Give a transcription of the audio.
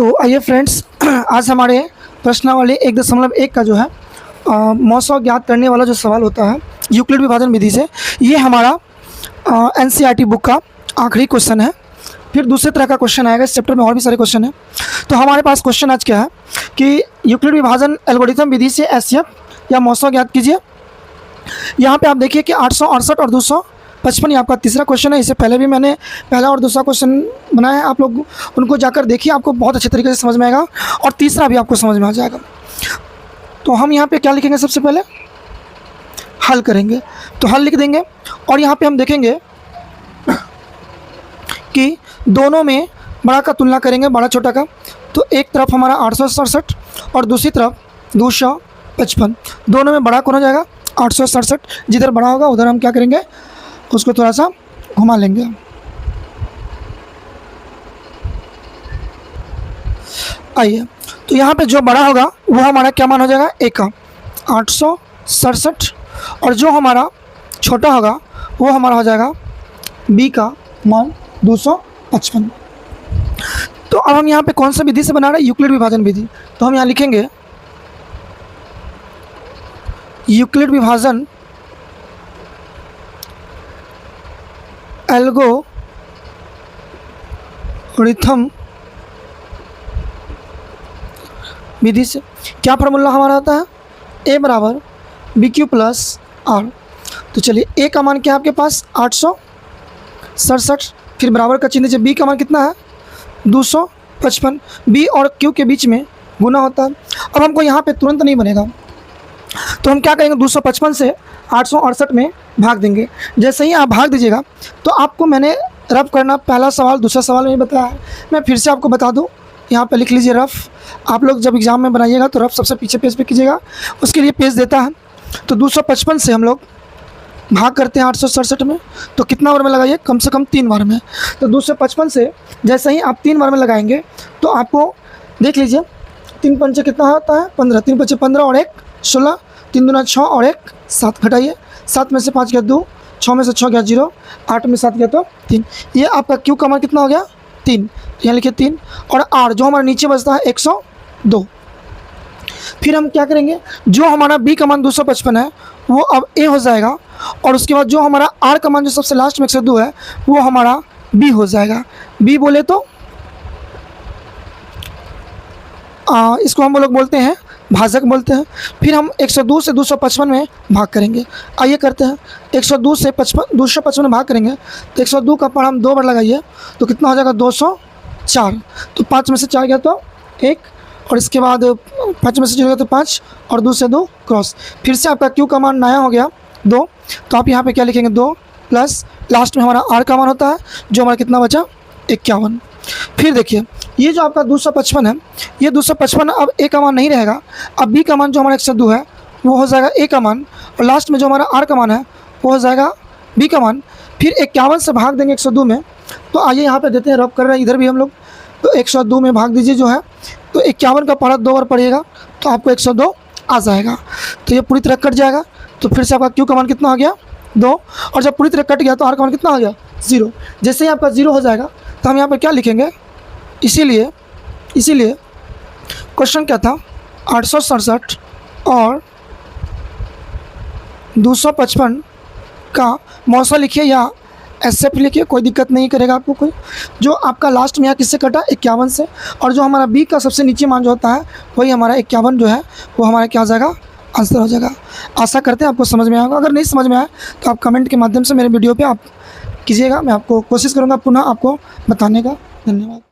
तो आइए फ्रेंड्स, आज हमारे प्रश्नावली 1.1 का जो है मौसम ज्ञात करने वाला जो सवाल होता है यूक्लिड विभाजन विधि से, ये हमारा एनसीईआरटी बुक का आखिरी क्वेश्चन है। फिर दूसरे तरह का क्वेश्चन आएगा, इस चैप्टर में और भी सारे क्वेश्चन हैं। तो हमारे पास क्वेश्चन आज क्या है कि यूक्लिड विभाजन एल्गोरिथम विधि से एचसीएफ या मौसम ज्ञात कीजिए। यहाँ पे आप देखिए कि 868 और 255 ये आपका तीसरा क्वेश्चन है। इससे पहले भी मैंने पहला और दूसरा क्वेश्चन बनाया है, आप लोग उनको जाकर देखिए, आपको बहुत अच्छे तरीके से समझ में आएगा और तीसरा भी आपको समझ में आ जाएगा। तो हम यहाँ पे क्या लिखेंगे, सबसे पहले हल करेंगे, तो हल लिख देंगे और यहाँ पे हम देखेंगे कि दोनों में बड़ा का तुलना करेंगे, बड़ा छोटा का। तो एक तरफ हमारा 867 और दूसरी तरफ 255, दोनों में बड़ा कौन हो जाएगा 867। जिधर बड़ा होगा उधर हम क्या करेंगे, उसको थोड़ा सा घुमा लेंगे। आइए, तो यहाँ पे जो बड़ा होगा वो हमारा क्या मान हो जाएगा, ए का 867, और जो हमारा छोटा होगा वो हमारा हो जाएगा बी का मान 255। तो अब हम यहाँ पे कौन सा विधि से बना रहे हैं, यूक्लिड विभाजन विधि। तो हम यहाँ लिखेंगे यूक्लिड विभाजन एल्गोरिथम विधि से। क्या फार्मूला हमारा आता है, ए बराबर बी क्यू प्लस आर। तो चलिए, ए का मान क्या है आपके पास 867, फिर बराबर का चिन्ह दीजिए, बी का मान कितना है 255, बी और क्यू के बीच में गुना होता है। अब हमको यहाँ पे तुरंत नहीं बनेगा, तो हम क्या करेंगे, 255 से 868 में भाग देंगे। जैसे ही आप भाग दीजिएगा तो आपको मैंने रफ करना, पहला सवाल दूसरा सवाल में बताया है, मैं फिर से आपको बता दूं। यहाँ पे लिख लीजिए रफ। आप लोग जब एग्ज़ाम में बनाइएगा तो रफ सबसे पीछे पेज पे कीजिएगा, उसके लिए पेज देता है। तो 255 से हम लोग भाग करते हैं 867 में, तो कितना बार में लगाइए, कम से कम 3 बार में। तो 255 से जैसे ही आप 3 बार में लगाएंगे तो आपको देख लीजिए 3 पंचे कितना होता है 15, 3 पंचे 15 और 1 16, 3 दूना 6 और 1 7, घटाइए 7 में से 5 गया 2, 6 में से 6 गया 0, 8 में 7 गया तो 3। ये आपका क्यू का मान कितना हो गया 3, यहाँ लिखिए 3, और आर जो हमारा नीचे बचता है 102। फिर हम क्या करेंगे, जो हमारा बी का मान 255 है वो अब ए हो जाएगा, और उसके बाद जो हमारा आर का मान जो सबसे लास्ट में 102 है वो हमारा बी हो जाएगा। बी बोले तो इसको हम लोग बोलते हैं भाजक बोलते हैं। फिर हम 102 से 255 में भाग करेंगे। आइए करते हैं, 102 से 255 में भाग करेंगे तो 102 का पार हम 2 बार लगाइए तो कितना हो जाएगा 204। तो 5 में से 4 गया तो 1, और इसके बाद 5 में से 0 गया तो 5, और 2 से 2 क्रॉस। फिर से आपका क्यू का मान नया हो गया 2, तो आप यहाँ पे क्या लिखेंगे 2 प्लस लास्ट में हमारा आर का मान होता है जो हमारा कितना बचा 51। फिर देखिए, ये जो आपका 255 है, ये 255 अब ए का मान नहीं रहेगा, अब बी का मान जो हमारा 102 है वो हो जाएगा ए का मान, और लास्ट में जो हमारा आर का मान है वो हो जाएगा बी का मान। फिर 51 से भाग देंगे 102 में। तो आइए यहाँ पे देते हैं, रब कर रहे हैं इधर भी हम लोग। तो 102 में भाग दीजिए जो है, तो 51 का पारा 2 बार पड़ेगा तो आपको 102 आ जाएगा। तो ये पूरी तरह कट जाएगा, तो फिर से आपका क्यू का मान कितना हो गया 2, और जब पूरी तरह कट गया तो आर का मान कितना हो गया 0। जैसे ही आपका 0 हो जाएगा तो हम यहाँ पर क्या लिखेंगे, इसीलिए क्वेश्चन क्या था 867 और 255 का मौसा लिखिए या एसएफ लिखिए, कोई दिक्कत नहीं करेगा आपको कोई। जो आपका लास्ट में यहाँ किससे कटा 51 से, और जो हमारा बी का सबसे नीचे मान जो होता है वही हमारा 51 जो है वो हमारा क्या हो जाएगा, आंसर हो जाएगा। आशा करते हैं आपको समझ में आएगा। अगर नहीं समझ में आए तो आप कमेंट के माध्यम से मेरे वीडियो पे आप कीजिएगा, मैं आपको कोशिश करूँगा पुनः आपको बताने का। धन्यवाद।